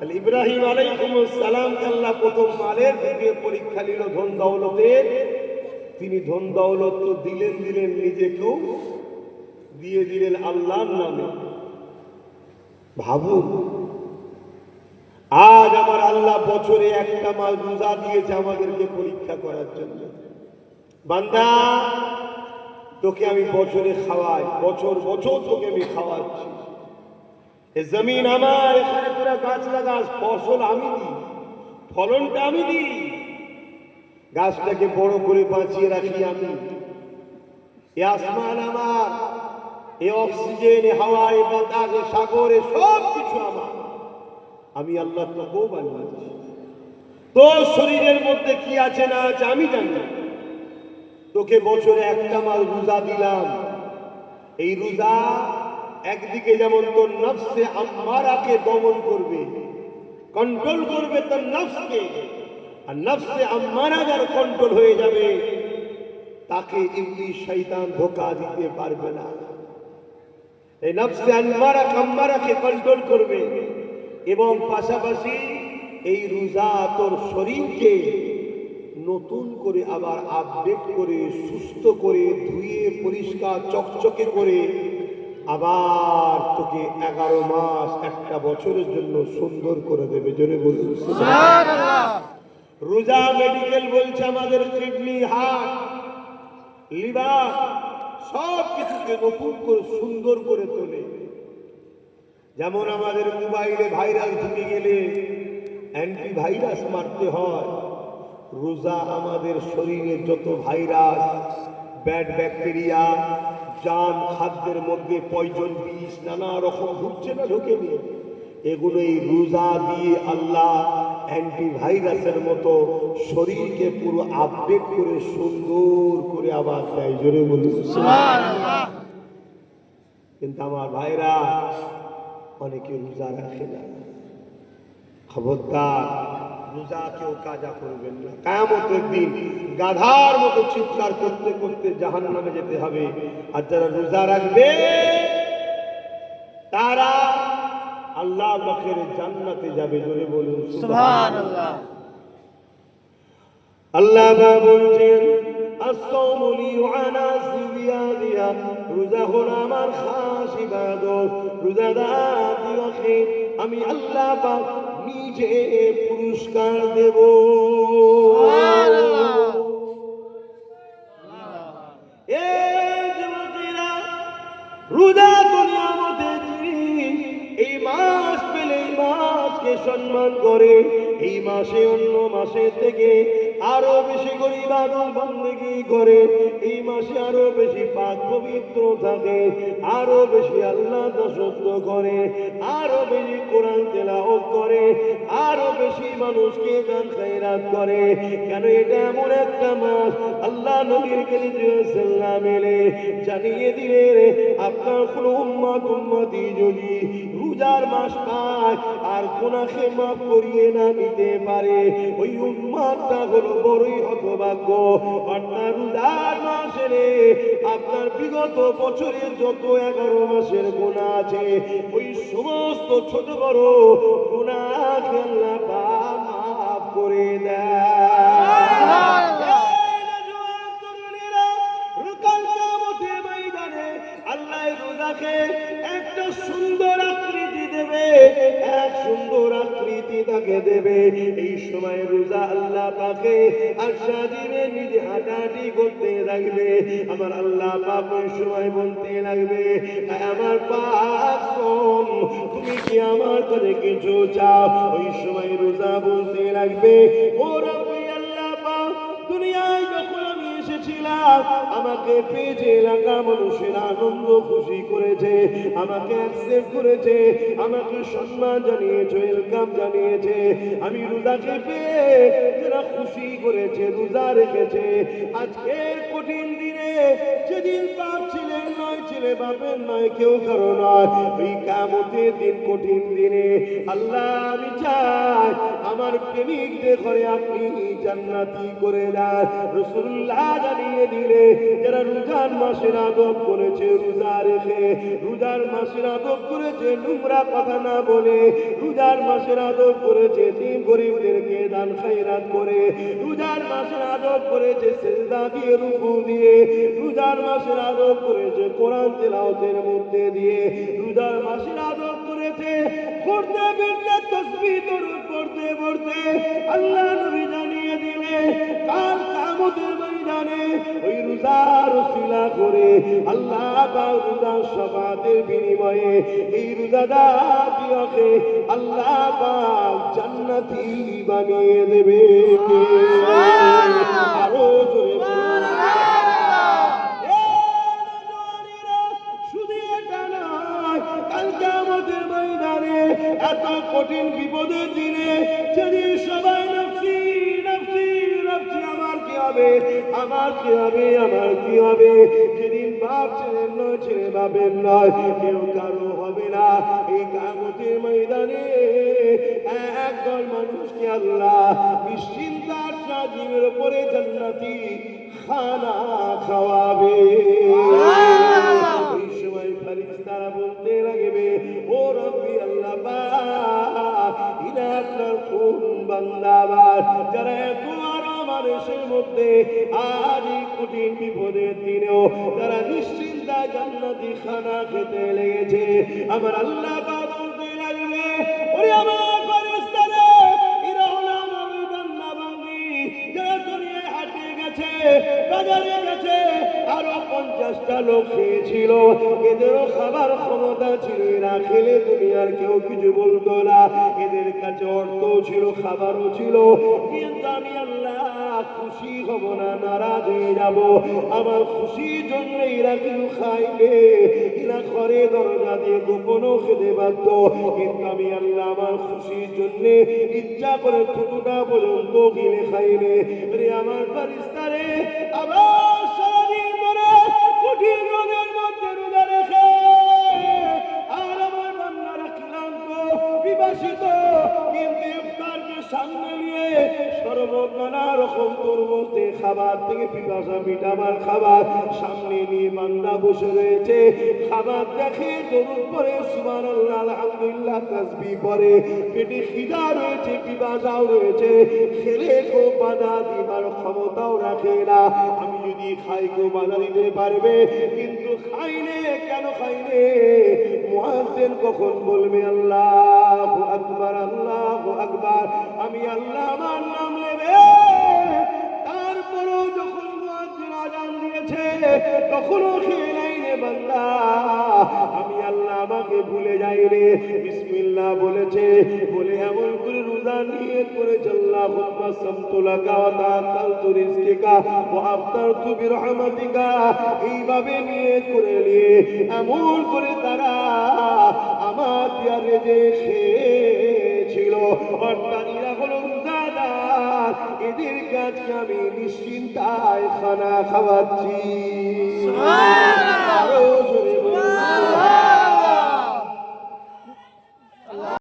ইব্রাহিম আলাইহিস সালামকে আল্লাহ প্রথম মালের দিকে পরীক্ষা নিল ধন দৌলতের। তিনি ধন দৌলত তো দিলেন নিজেকেও দিয়ে দিলেন আল্লাহর নামে। ভাবুন, আজ আমার আল্লাহ বছরে একটা মাস রোজা দিয়েছে আমাদেরকে পরীক্ষা করার জন্য। বান্দা, তোকে আমি বছরে খাওয়াই, বছর বছর তোকে আমি খাওয়াচ্ছি। এ জমিন আমার, এখানে তোরা গাছ লাগাস, ফসল আমি দিই, ফলনটা আমি দিই, গাছটাকে বড় করে বাঁচিয়ে রাখি আমি। এ আসমান আমার, এ অক্সিজেন, এ হাওয়া, এ বাতাস, এ সাগর, এ সব কিছু আমার। আমি আল্লাহ তোকেও বানিয়েছি। তোর শরীরের মধ্যে কি আছে না আছে আমি জানি। তোকে বছরে একটা মাস রোজা দিলাম। এই রোজা একদিকে যেমন তোর নফসে আম্মারাকে দমন করবে, কন্ট্রোল করবে তোর নফসকে, আর নফসে আম্মারা যার কন্ট্রোল হয়ে যাবে তাকে ইবলিস শয়তান ধোঁকা দিতে পারবে না। এই নফসে আম্মারাকে কন্ট্রোল করবে এবং পাশাপাশি এই রোজা তোর শরীরকে নতুন করে আবার আপডেট করে, সুস্থ করে, ধুয়ে পরিষ্কার চকচকে করে আবার তোকে 11 মাস, একটা বছরের জন্য সুন্দর করে দেবে। জোরে বলুন সুবহানাল্লাহ। রোজা মেডিকেল বলছে আমাদের কিডনি, হার্ট, লিভার সব কিছুকে নতুন করে সুন্দর করে তোলে। যেমন আমাদের মোবাইলে ভাইরাস ঢুকে গেলে অ্যান্টিভাইরাস মারতে হয়, রোজা আমাদের শরীরে যত ভাইরাস, ব্যাড ব্যাকটেরিয়া, জাম, খাদ্যের মধ্যে পয়জন বিষ নানা রকম ঢুকছে না ঢোকেনি, এগুলো এই রোজা দিয়ে আল্লাহ অ্যান্টিভাইরাসের মতো শরীরকে পুরো আপডেট করে সুন্দর করে আবার দেয়। জোরে বলুন সুবহানাল্লাহ। কিন্তু আমার ভাইরা অনেকে রোজা রাখে না। খবরদার, রোজা কেউ কাজা করবেন না। কিয়ামতের দিন গাধার মতো চিৎকার করতে করতে জাহান্নামে যেতে হবে। আর যারা রোজা রাখবে তারা আল্লাহ পাকের জান্নাতে যাবে। জোরে বলুন সুবহানাল্লাহ। আল্লাহ বলছেন আসসাওমু লি ওয়া আনা সিবিয়াদিয়া, রোজা হলো আমার খাস ইবাদত। রোজাদার দিওকে আমি আল্লাহ পাক নিজে পুরস্কার দেব। রোজা দুনিয়ার মধ্যে এই মাস পেলে এই মাসকে সম্মান করে, এই মাসে অন্য মাসের থেকে আরো বেশি করে ইবাদত বন্দেগী করে, এই মাসে আরো বেশি পাক পবিত্র থাকে, আরো বেশি আল্লাহ দাসত্ব করে, আরো বেশি কোরআন তেলাওয়াত করে, আরো বেশি মানুষকে দান খয়রাত করে। কেন এটা এমন একটা মাস আল্লাহ নবীর সাল্লাল্লাহু আলাইহি জানিয়ে দিলেন, আপনার কোন উম্মতি যদি রোজার মাস পায় আর গুনাহকে মাফ করিয়ে না নিতে পারে, ওই উম্মতটা হলো বড়ই হতভাগ্য। আপনার রোজার মাসে আপনার বিগত বছরের যত 11 মাসের গুনাহ আছে, ওই সমস্ত ছোট বড় গুনাহকে আল্লাহ পাক মাফ করে দেয়। আল্লাহ রোজাকে একটা সুন্দর আকৃতি দেবে, এক সুন্দর আকৃতি তাকে দেবে। এই সময় রোজা আল্লাহ পাকে আশা দিবে, নিজে হাঁটাহাঁটি করতে লাগবে। আমার আল্লাহ পাক ওই সময় বলতে লাগবে, আমার পাক শোন, তুমি কি আমার কাছে কিছু চাও? ওই সময় রোজা বলতে লাগবে, ও রব্বি আল্লাহ পাক, দুনিয়ায় যখন আমি এসেছিলাম আমাকে পেয়েছে এলাকা মানুষের আনন্দ খুশি করেছে, আমাকে অ্যাকসেপ্ট করেছে, আমাকে সম্মান জানিয়েছে, ওয়েলকাম জানিয়েছে। আমি রোজাকে পেয়ে যারা খুশি করেছে, রোজা রেখেছে, আজকের কঠিন দিনে যেদিন বাপ ছিলেন নয়, ছেলে বাপের নয়, কেউ কারো নয়, ওই কিয়ামতের দিন কঠিন দিনে আল্লাহ আমি চাই আমার প্রেমিকদের ঘরে আপনি জান্নাতি করে দেন। রাসূলুল্লাহ জানিয়ে দিলে যারা রোজার মাসের আদব করেছে, রোজা রেখে রোজার মাসের আদব করেছে, নোংরা কথা না বলে রোজার মাসের আদব করেছে, তিন গরিবদেরকে দান খায়রাত করে রোজার মাসের আদব করেছে, সিজদা দিয়ে রুকু দিয়ে রোজার মাসের আদব করেছে, কোরআন তেলাওয়াতের মধ্যে দিয়ে রোজার মাসের আদব করেছে, পড়তে ফিরতে তাসবিহ দরুদ পড়তে পড়তে আল্লাহ নবী জানিয়ে দিলে কাল কিয়ামতের ময়দানে ওই রোজার ওসিলা করে আল্লাহ পাক রোজার শাফাতের বিনিময়ে এই রোজাদারকে আল্লাহ পাক জান্নাতি বানিয়ে দেবে। আরো জোরে এত কঠিন বিপদের দিনে যেদিন সবাই নফসি নফসি নফসি আমার কি হবে, আমার কি হবে, আমার কি হবে, যেদিন বাপ ছেলের নয়, ছেলে বাপের নয়, কেউ কারো হবে না, এই কিয়ামতের ময়দানে একদল মানুষকে আল্লাহ নিশ্চিন্তার সাজিমের উপরে জান্নাতি খানা খাওয়াবে। এই সময় ফেরেশতারা বলতে লাগবে, ও রব্বি আল্লাহ যারা তোমার মানুষের মধ্যে আজ এই কঠিন বিপদের দিনেও তারা নিশ্চিন্তায় জান্নাতি খানা খেতে লেগেছে, আমার আল্লাহ বলতে লাগবে, ওরে আমার ফেরেশতারা, এরা হলো আমার বান্দা বান্দি যারা দুনিয়ায় হাটে গেছে, বাজারে গেছে, আরো 50টা লোক খেয়েছিল, এদেরও খাবার ক্ষমতা ছিল, এরা খেলে দুনিয়ার কেউ কিছু বলতো না, এদের কাছে অর্থ ছিল, খাবারও ছিল, কিন্তু আমি আল্লাহ খুশি হব না, নারাজ হয়ে যাব, আমার খুশির জন্য এরা কিছু খাইবে, এরা ঘরে দরজা দিয়ে গোপনও খেতে পারত, কিন্তু আমি আল্লাহ আমার খুশির জন্য ইচ্ছা করে থুতুটা পর্যন্ত কিনে খাইবে। রে আমার ফেরেশতারে, আবার সারাদিন ধরে কঠিন রোদের মধ্যে রোজা রেখে আর আমার বান্দারা ক্লান্ত বিবাসিত, কিন্তু ইফতারকে সামনে নিয়ে শরবত নানা রকম তরমুজ থেকে খাবার থেকে পিপাসা মিটাবার খাবার সামনে নিয়ে বান্দা বসে রয়েছে, খাবার দেখে দরুদ পড়ে সুবহানাল্লাহ আলহামদুলিল্লাহ তাসবিহ পড়ে, পেটে খিদা রয়েছে, পিপাসাও রয়েছে, খেলে কেউ বাধা দিবার ক্ষমতাও রাখে না, আমি যদি খাই কেউ বাধা দিতে পারবে, কিন্তু খাইলে কেন খাইলে মুয়াজ্জিন কখন বলবে আল্লাহু আকবার, আল্লাহু আকবার, আমি আল্লাহ আমার নাম নেবে, তারপরও যখন মুয়াজ্জিন আযান দিয়েছে তখনও খেয়ে নাই রে বান্দা, আমি আল্লাহ আমাকে ভুলে যাই রে, বিসমিল্লাহ বলেছে বলে এমন করে রোজা নিয়ত করেছে, আল্লাহুম্মা সামতু লাকা ওয়া তাআতালতু রিজকিকা ওয়া আফতারতু বিরহমাতিকা, এইভাবে নিয়ত করে নিয়ে এমন করে তারা আমার দেয়া রেজেক খেয়েছিল, অর্থাৎ এরা হলো রোজাদার, এদের কাছে আমি নিশ্চিন্তায় খানা খাওয়াচ্ছি। সুবহানাল্লাহ।